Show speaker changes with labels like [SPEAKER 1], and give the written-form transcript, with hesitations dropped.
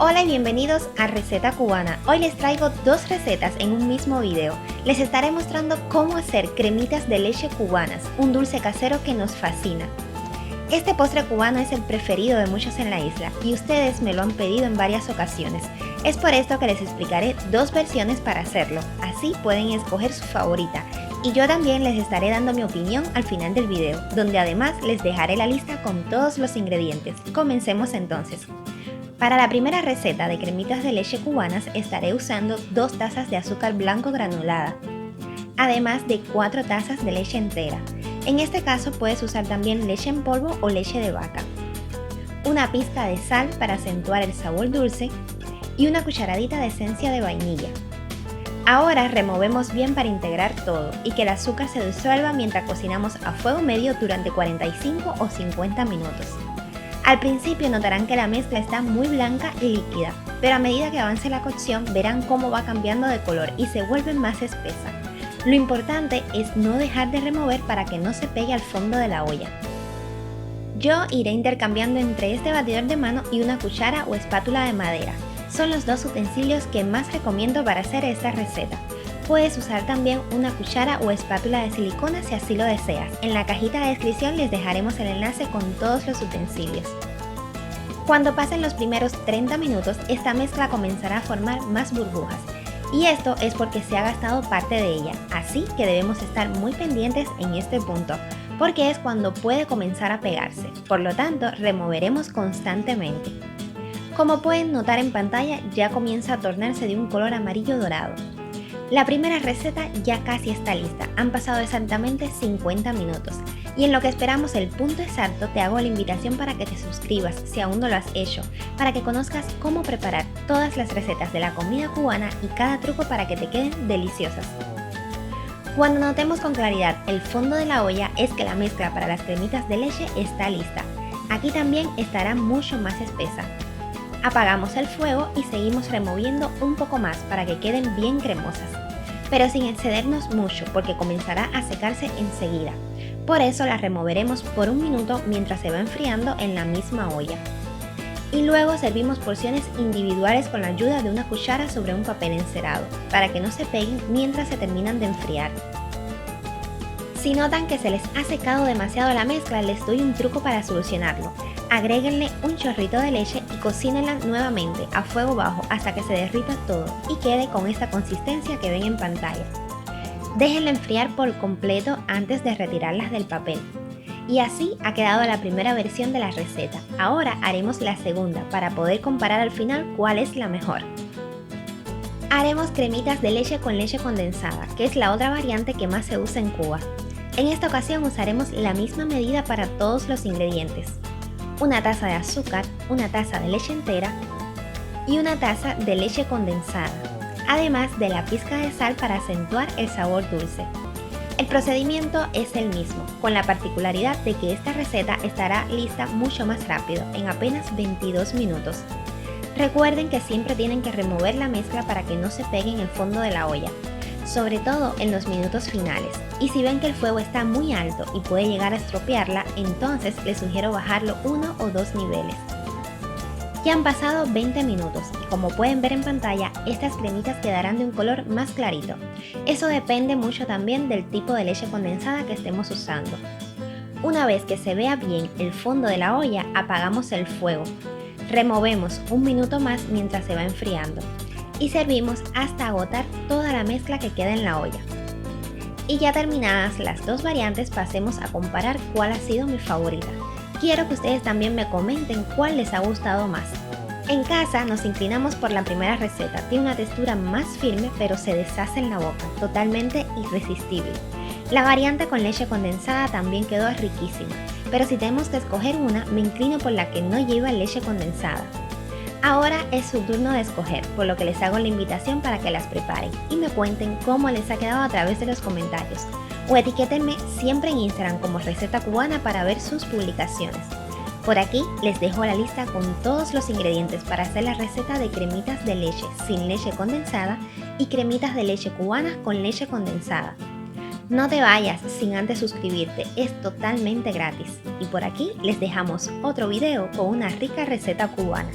[SPEAKER 1] Hola y bienvenidos a Receta Cubana. Hoy les traigo dos recetas en un mismo video. Les estaré mostrando cómo hacer cremitas de leche cubanas, un dulce casero que nos fascina. Este postre cubano es el preferido de muchos en la isla y ustedes me lo han pedido en varias ocasiones. Es por esto que les explicaré dos versiones para hacerlo, así pueden escoger su favorita. Y yo también les estaré dando mi opinión al final del video, donde además les dejaré la lista con todos los ingredientes. Comencemos entonces. Para la primera receta de cremitas de leche cubanas estaré usando 2 tazas de azúcar blanco granulada, además de 4 tazas de leche entera. En este caso puedes usar también leche en polvo o leche de vaca, una pizca de sal para acentuar el sabor dulce y una cucharadita de esencia de vainilla. Ahora removemos bien para integrar todo y que el azúcar se disuelva mientras cocinamos a fuego medio durante 45 o 50 minutos. Al principio notarán que la mezcla está muy blanca y líquida, pero a medida que avance la cocción verán cómo va cambiando de color y se vuelve más espesa. Lo importante es no dejar de remover para que no se pegue al fondo de la olla. Yo iré intercambiando entre este batidor de mano y una cuchara o espátula de madera. Son los dos utensilios que más recomiendo para hacer esta receta. Puedes usar también una cuchara o espátula de silicona si así lo deseas. En la cajita de descripción les dejaremos el enlace con todos los utensilios. Cuando pasen los primeros 30 minutos, esta mezcla comenzará a formar más burbujas. Y esto es porque se ha gastado parte de ella, así que debemos estar muy pendientes en este punto, porque es cuando puede comenzar a pegarse. Por lo tanto, removeremos constantemente. Como pueden notar en pantalla, ya comienza a tornarse de un color amarillo dorado. La primera receta ya casi está lista, han pasado exactamente 50 minutos y en lo que esperamos el punto exacto te hago la invitación para que te suscribas si aún no lo has hecho, para que conozcas cómo preparar todas las recetas de la comida cubana y cada truco para que te queden deliciosas. Cuando notemos con claridad el fondo de la olla es que la mezcla para las cremitas de leche está lista. Aquí también estará mucho más espesa. Apagamos el fuego y seguimos removiendo un poco más para que queden bien cremosas, pero sin excedernos mucho porque comenzará a secarse enseguida. Por eso las removeremos por un minuto mientras se va enfriando en la misma olla. Y luego servimos porciones individuales con la ayuda de una cuchara sobre un papel encerado, para que no se peguen mientras se terminan de enfriar. Si notan que se les ha secado demasiado la mezcla, les doy un truco para solucionarlo. Agréguenle un chorrito de leche y cocínenla nuevamente a fuego bajo hasta que se derrita todo y quede con esta consistencia que ven en pantalla. Déjenla enfriar por completo antes de retirarlas del papel. Y así ha quedado la primera versión de la receta. Ahora haremos la segunda para poder comparar al final cuál es la mejor. Haremos cremitas de leche con leche condensada, que es la otra variante que más se usa en Cuba. En esta ocasión usaremos la misma medida para todos los ingredientes. Una taza de azúcar, una taza de leche entera y una taza de leche condensada, además de la pizca de sal para acentuar el sabor dulce. El procedimiento es el mismo, con la particularidad de que esta receta estará lista mucho más rápido, en apenas 22 minutos. Recuerden que siempre tienen que remover la mezcla para que no se pegue en el fondo de la olla, sobre todo en los minutos finales, y si ven que el fuego está muy alto y puede llegar a estropearla, entonces les sugiero bajarlo 1 o 2 niveles. Ya han pasado 20 minutos y como pueden ver en pantalla, estas cremitas quedarán de un color más clarito. Eso depende mucho también del tipo de leche condensada que estemos usando. Una vez que se vea bien el fondo de la olla, apagamos el fuego. Removemos un minuto más mientras se va enfriando. Y servimos hasta agotar toda la mezcla que queda en la olla. Y ya terminadas las dos variantes, pasemos a comparar cuál ha sido mi favorita. Quiero que ustedes también me comenten cuál les ha gustado más. En casa nos inclinamos por la primera receta, tiene una textura más firme pero se deshace en la boca, totalmente irresistible. La variante con leche condensada también quedó riquísima, pero si tenemos que escoger una, me inclino por la que no lleva leche condensada. Ahora es su turno de escoger, por lo que les hago la invitación para que las preparen y me cuenten cómo les ha quedado a través de los comentarios o etiquétenme siempre en Instagram como Receta Cubana para ver sus publicaciones. Por aquí les dejo la lista con todos los ingredientes para hacer la receta de cremitas de leche sin leche condensada y cremitas de leche cubanas con leche condensada. No te vayas sin antes suscribirte, es totalmente gratis. Y por aquí les dejamos otro video con una rica receta cubana.